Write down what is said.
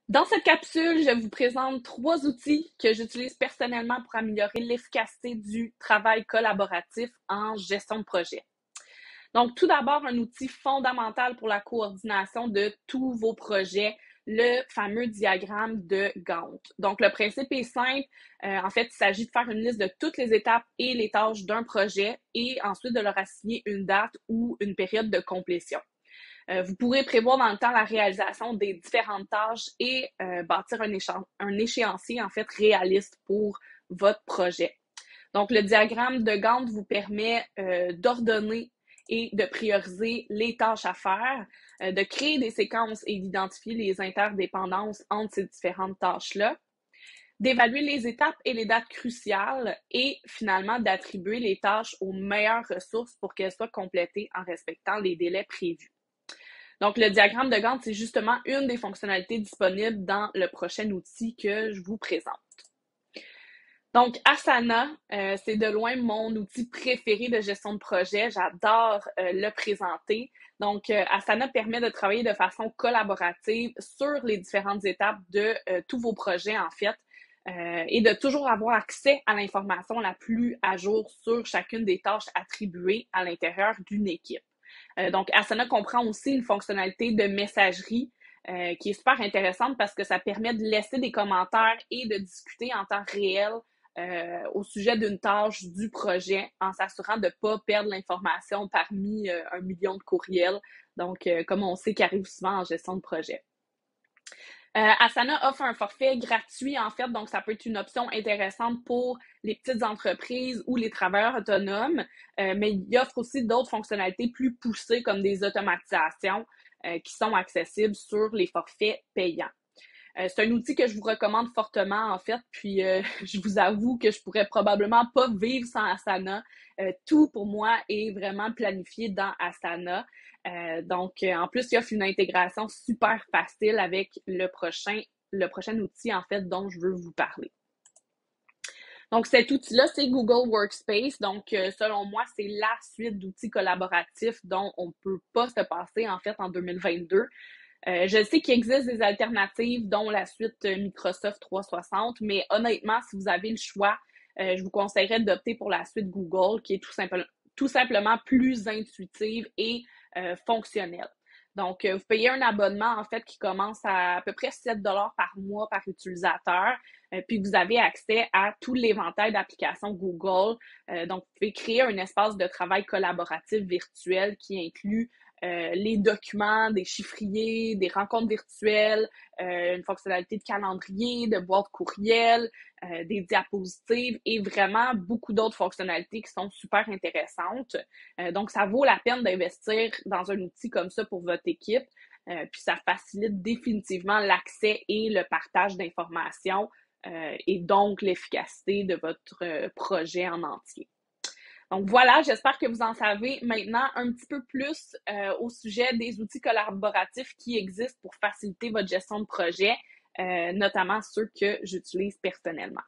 Dans cette capsule, je vous présente 3 outils que j'utilise personnellement pour améliorer l'efficacité du travail collaboratif en gestion de projet. Donc, tout d'abord, un outil fondamental pour la coordination de tous vos projets, le fameux diagramme de Gantt. Donc, le principe est simple. En fait, il s'agit de faire une liste de toutes les étapes et les tâches d'un projet et ensuite de leur assigner une date ou une période de complétion. Vous pourrez prévoir dans le temps la réalisation des différentes tâches et bâtir un échéancier en fait réaliste pour votre projet. Donc, le diagramme de Gantt vous permet d'ordonner et de prioriser les tâches à faire, de créer des séquences et d'identifier les interdépendances entre ces différentes tâches-là, d'évaluer les étapes et les dates cruciales et finalement d'attribuer les tâches aux meilleures ressources pour qu'elles soient complétées en respectant les délais prévus. Donc, le diagramme de Gantt, c'est justement une des fonctionnalités disponibles dans le prochain outil que je vous présente. Donc, Asana, c'est de loin mon outil préféré de gestion de projet. J'adore le présenter. Donc, Asana permet de travailler de façon collaborative sur les différentes étapes de tous vos projets, en fait, et de toujours avoir accès à l'information la plus à jour sur chacune des tâches attribuées à l'intérieur d'une équipe. Donc, Asana comprend aussi une fonctionnalité de messagerie qui est super intéressante parce que ça permet de laisser des commentaires et de discuter en temps réel au sujet d'une tâche du projet en s'assurant de ne pas perdre l'information parmi 1 million de courriels. Donc, comme on sait, qui arrive souvent en gestion de projet. Asana offre un forfait gratuit, en fait, donc ça peut être une option intéressante pour les petites entreprises ou les travailleurs autonomes, mais il offre aussi d'autres fonctionnalités plus poussées comme des automatisations qui sont accessibles sur les forfaits payants. C'est un outil que je vous recommande fortement, en fait, puis je vous avoue que je pourrais probablement pas vivre sans Asana. Tout pour moi est vraiment planifié dans Asana. Donc, en plus, il offre une intégration super facile avec le prochain outil, en fait, dont je veux vous parler. Donc, cet outil-là, c'est Google Workspace. Donc, selon moi, c'est la suite d'outils collaboratifs dont on ne peut pas se passer, en fait, en 2022. Je sais qu'il existe des alternatives, dont la suite Microsoft 360, mais honnêtement, si vous avez le choix, je vous conseillerais d'opter pour la suite Google, qui est tout simplement plus intuitive et fonctionnelle. Donc, vous payez un abonnement, en fait, qui commence à peu près 7 $ par mois par utilisateur. Puis, vous avez accès à tout l'éventail d'applications Google. Donc, vous pouvez créer un espace de travail collaboratif virtuel qui inclut les documents, des chiffriers, des rencontres virtuelles, une fonctionnalité de calendrier, de boîte courriel, des diapositives et vraiment beaucoup d'autres fonctionnalités qui sont super intéressantes. Donc, ça vaut la peine d'investir dans un outil comme ça pour votre équipe. Puis ça facilite définitivement l'accès et le partage d'informations et donc l'efficacité de votre projet en entier. Donc voilà, j'espère que vous en savez maintenant un petit peu plus au sujet des outils collaboratifs qui existent pour faciliter votre gestion de projet, notamment ceux que j'utilise personnellement.